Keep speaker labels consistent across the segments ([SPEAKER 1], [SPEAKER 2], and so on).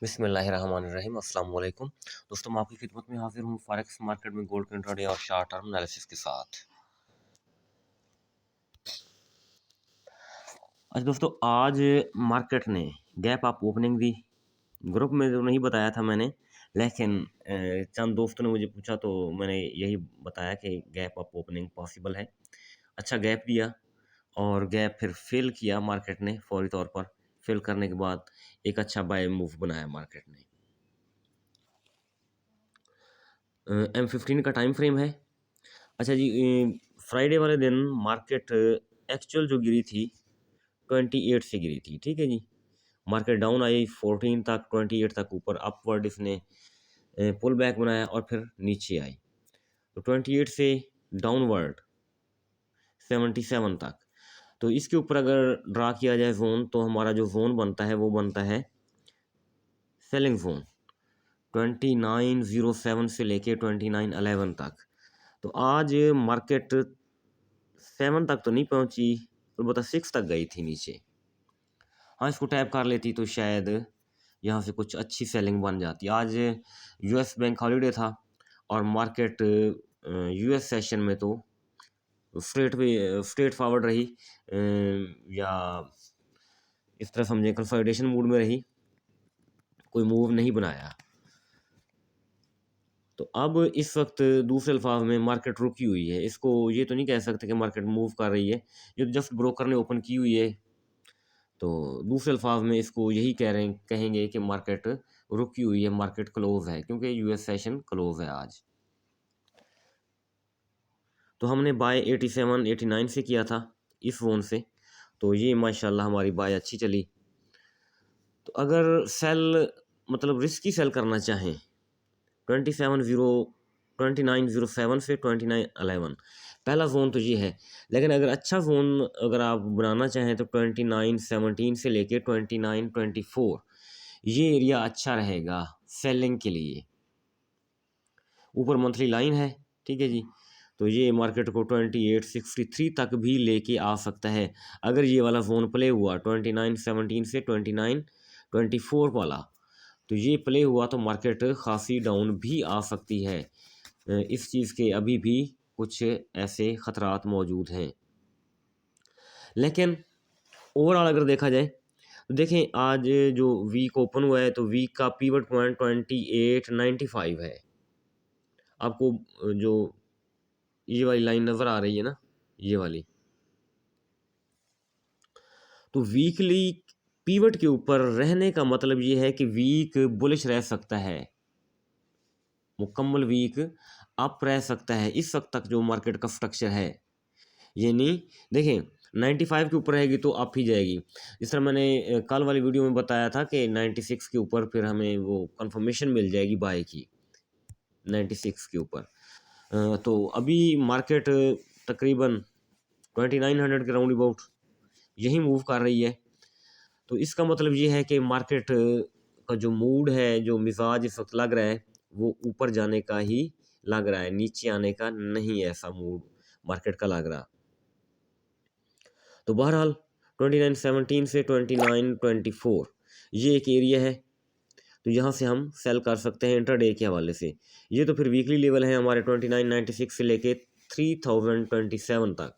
[SPEAKER 1] बिस्मिल्लाहिर्रहमानिर्रहीम अस्सलाम वालेकुम। दोस्तों मैं आपकी खिदमत में हाजिर हूँ फॉरेक्स मार्केट में गोल्ड के इंट्राडे और शॉर्ट टर्म एनालिसिस के साथ। अच्छा दोस्तों, आज मार्केट ने गैप अप ओपनिंग दी। ग्रुप में तो नहीं बताया था मैंने, लेकिन चंद दोस्तों ने मुझे पूछा तो मैंने यही बताया कि गैप अप ओपनिंग पॉसिबल है। अच्छा गैप दिया और गैप फिर फिल किया मार्केट ने फौरी तौर पर। फिल करने के बाद एक अच्छा बाय मूव बनाया मार्केट ने। M15 का टाइम फ्रेम है। अच्छा जी, फ्राइडे वाले दिन मार्केट एक्चुअल जो गिरी थी 28 से गिरी थी, ठीक है जी। मार्केट डाउन आई 14 तक, 28 तक ऊपर अपवर्ड इसने पुल बैक बनाया और फिर नीचे आई। तो 28 से डाउनवर्ड 77 तक। तो इसके ऊपर अगर ड्रा किया जाए जोन, तो हमारा जो जोन बनता है वो बनता है सेलिंग जोन 2907 से लेके 2911 तक। तो आज मार्केट 7 तक तो नहीं पहुंची, अलबत्ता 6 तक गई थी नीचे। हाँ, इसको टैप कर लेती तो शायद यहाँ से कुछ अच्छी सेलिंग बन जाती। आज यूएस बैंक हॉलीडे था और मार्केट यूएस सेशन में तो स्ट्रेट फॉरवर्ड रही, या इस तरह समझे कंसोलिडेशन मूड में रही, कोई मूव नहीं बनाया। तो अब इस वक्त दूसरे अल्फाज में मार्केट रुकी हुई है। इसको ये तो नहीं कह सकते कि मार्केट मूव कर रही है, ये तो जस्ट ब्रोकर ने ओपन की हुई है। तो दूसरे अल्फाज में इसको यही कहेंगे कि मार्केट रुकी हुई है, मार्केट क्लोज है, क्योंकि यूएस सेशन क्लोज है आज। तो हमने बाय 87 89 से किया था इस जोन से, तो ये माशाल्लाह हमारी बाय अच्छी चली। तो अगर सेल मतलब रिस्की सेल करना चाहें 2907 से 2911, पहला जोन तो ये है। लेकिन अगर अच्छा जोन अगर आप बनाना चाहें तो 2917 से लेके 2924, ये एरिया अच्छा रहेगा सेलिंग के लिए। ऊपर मंथली लाइन है, ठीक है जी। तो ये मार्केट को 2863 तक भी लेके आ सकता है अगर ये वाला जोन प्ले हुआ 2917 से 2924 वाला। तो ये प्ले हुआ तो मार्केट खासी डाउन भी आ सकती है। इस चीज़ के अभी भी कुछ ऐसे ख़तरात मौजूद हैं। लेकिन ओवरऑल अगर देखा जाए तो देखें, आज जो वीक ओपन हुआ है तो वीक का पीवट पॉइंट 2895 है। आपको जो ये वाली लाइन नज़र आ रही है ना, ये वाली, तो वीकली पीवट के ऊपर रहने का मतलब ये है कि वीक बुलिश रह सकता है, मुकम्मल वीक अप रह सकता है इस वक्त तक जो मार्केट का स्ट्रक्चर है। ये नहीं, देखें 95 के ऊपर रहेगी तो अप ही जाएगी। जिस तरह मैंने कल वाली वीडियो में बताया था कि 96 के ऊपर फिर हमें वो कंफर्मेशन मिल जाएगी बाय की 96 के ऊपर। तो अभी मार्केट तकरीबन 2900 के राउंड अबाउट यही मूव कर रही है। तो इसका मतलब ये है कि मार्केट का जो मूड है, जो मिजाज इस वक्त लग रहा है, वो ऊपर जाने का ही लग रहा है, नीचे आने का नहीं ऐसा मूड मार्केट का लग रहा। तो बहरहाल 2917 से 2924 ये एक एरिया है, तो यहाँ से हम सेल कर सकते हैं इंट्राडे के हवाले से। ये तो फिर वीकली लेवल है हमारे 2996 से लेके 3027 तक,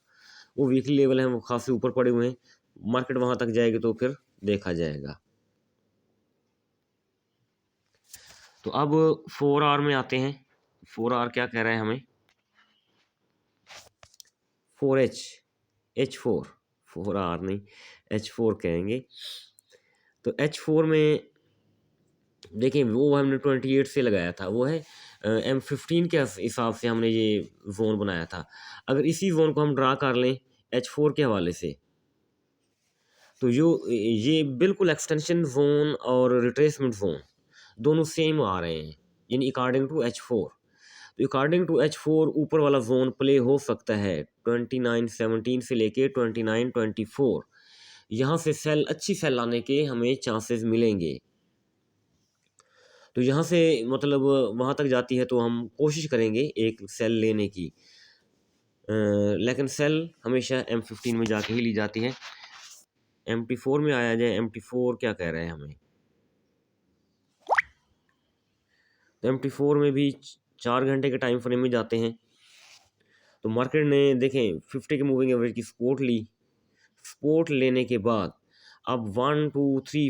[SPEAKER 1] वो वीकली लेवल हैं, वो खासे ऊपर पड़े हुए हैं। मार्केट वहाँ तक जाएगी तो फिर देखा जाएगा। तो अब 4 आवर में आते हैं। 4 आवर क्या कह रहा है हमें, H4 4 आवर नहीं, H4 कहेंगे। तो H4 में देखिए, वो हमने 28 से लगाया था, वो है M15 के हिसाब से हमने ये जोन बनाया था। अगर इसी जोन को हम ड्रा कर लें H4 के हवाले से, तो ये बिल्कुल एक्सटेंशन जोन और रिट्रेसमेंट जोन दोनों सेम आ रहे हैं, यानी अकॉर्डिंग टू H4। तो अकॉर्डिंग टू H4 ऊपर वाला जोन प्ले हो सकता है 2917 से लेके 2924। यहाँ से सेल अच्छी सेल आने के हमें चांसेस मिलेंगे। तो यहाँ से मतलब वहाँ तक जाती है तो हम कोशिश करेंगे एक सेल लेने की, लेकिन सेल हमेशा M15 में जाके ही ली जाती है। MT4 में आया जाए, MT4 क्या कह रहे हैं हमें, तो MT4 में भी 4 घंटे के टाइम फ्रेम में जाते हैं। तो मार्केट ने देखें 50 के मूविंग एवरेज की सपोर्ट ली। सपोर्ट लेने के बाद अब 1 2 3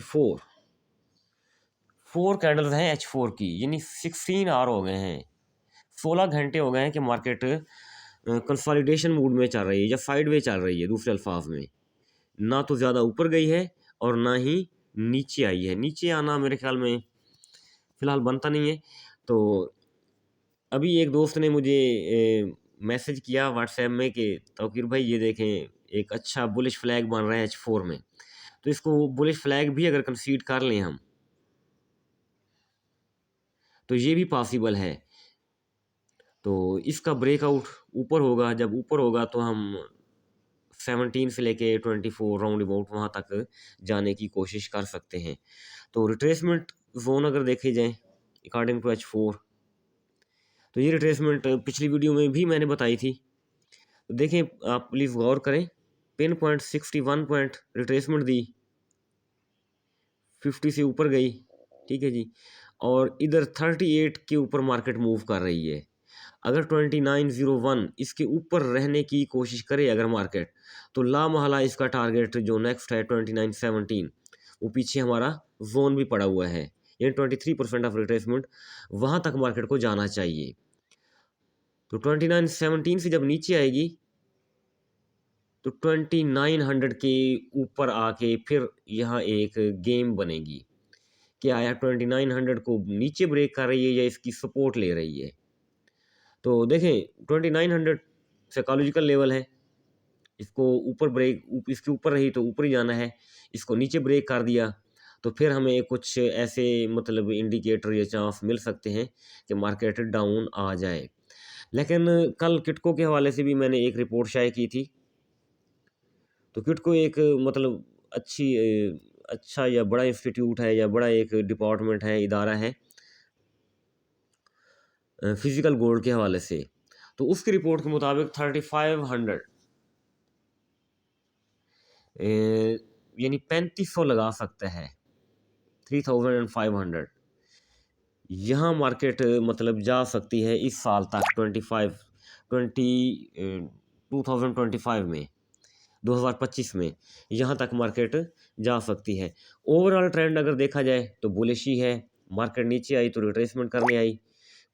[SPEAKER 1] 4 कैंडल्स हैं H4 की, यानी 16 आवर हो गए हैं, 16 घंटे हो गए हैं कि मार्केट कंसोलिडेशन मूड में चल रही है या साइडवे चल रही है। दूसरे अल्फाज में ना तो ज़्यादा ऊपर गई है और ना ही नीचे आई है। नीचे आना मेरे ख्याल में फ़िलहाल बनता नहीं है। तो अभी एक दोस्त ने मुझे मैसेज किया व्हाट्सएप में कि तौकीर भाई ये देखें एक अच्छा बुलिश फ्लैग बन रहा है H4 में, तो इसको बुलिश फ्लैग भी अगर कंसीड कर लें हम तो ये भी पॉसिबल है। तो इसका ब्रेकआउट ऊपर होगा, जब ऊपर होगा तो हम 17 से लेके 24 राउंड अबाउट वहाँ तक जाने की कोशिश कर सकते हैं। तो रिट्रेसमेंट जोन अगर देखे जाएँ अकॉर्डिंग टू H4, तो ये रिट्रेसमेंट पिछली वीडियो में भी मैंने बताई थी। तो देखें आप प्लीज़ गौर करें, पिन पॉइंट 61 पॉइंट रिट्रेसमेंट दी, 50 से ऊपर गई, ठीक है जी, और इधर 38 के ऊपर मार्केट मूव कर रही है। अगर 2901 इसके ऊपर रहने की कोशिश करे अगर मार्केट, तो लामहला इसका टारगेट जो नेक्स्ट है 2917, वो पीछे हमारा जोन भी पड़ा हुआ है, यानी 23% ऑफ रिट्रेसमेंट वहाँ तक मार्केट को जाना चाहिए। तो 2917 से जब नीचे आएगी तो 2900 के ऊपर आके फिर यहाँ एक गेम बनेगी कि आया 2900 को नीचे ब्रेक कर रही है या इसकी सपोर्ट ले रही है। तो देखें 2900 साइकोलॉजिकल लेवल है, इसको ऊपर ब्रेक इसके ऊपर रही तो ऊपर ही जाना है, इसको नीचे ब्रेक कर दिया तो फिर हमें कुछ ऐसे मतलब इंडिकेटर या चांस मिल सकते हैं कि मार्केट डाउन आ जाए। लेकिन कल किटको के हवाले से भी मैंने एक रिपोर्ट शाये की थी। तो किटको एक मतलब अच्छा या बड़ा इंस्टीट्यूट है या बड़ा एक डिपार्टमेंट है, इदारा है फिजिकल गोल्ड के हवाले से। तो उसकी रिपोर्ट के मुताबिक 3500 यानी 3500 लगा सकता है, 3500 यहाँ मार्केट मतलब जा सकती है इस साल तक 2025 में, 2025 में यहाँ तक मार्केट जा सकती है। ओवरऑल ट्रेंड अगर देखा जाए तो बुलिश ही है। मार्केट नीचे आई तो रिट्रेसमेंट करने आई,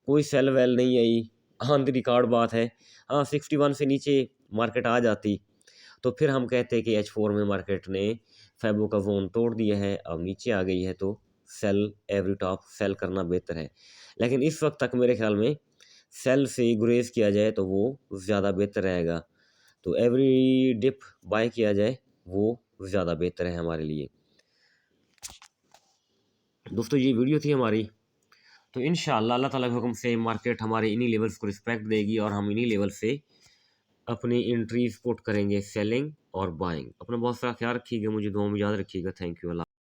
[SPEAKER 1] कोई सेल वेल नहीं आई, ऑन द रिकॉर्ड बात है। हाँ 61 से नीचे मार्केट आ जाती तो फिर हम कहते कि H4 में मार्केट ने फैबो का जोन तोड़ दिया है, अब नीचे आ गई है तो सेल एवरी टॉप सेल करना बेहतर है। लेकिन इस वक्त तक मेरे ख्याल में सेल से गुरेज किया जाए तो वो ज़्यादा बेहतर रहेगा। तो एवरी डिप बाय किया जाए वो ज़्यादा बेहतर है हमारे लिए। दोस्तों ये वीडियो थी हमारी, तो इंशाअल्लाह अल्लाह ताला के हुक्म से मार्केट हमारे इन्हीं लेवल्स को रिस्पेक्ट देगी और हम इन्हीं लेवल से अपनी एंट्रीज पुट करेंगे, सेलिंग और बाइंग। अपना बहुत सारा ख्याल रखिएगा, मुझे दुआ में याद रखिएगा। Thank you. अल्लाह।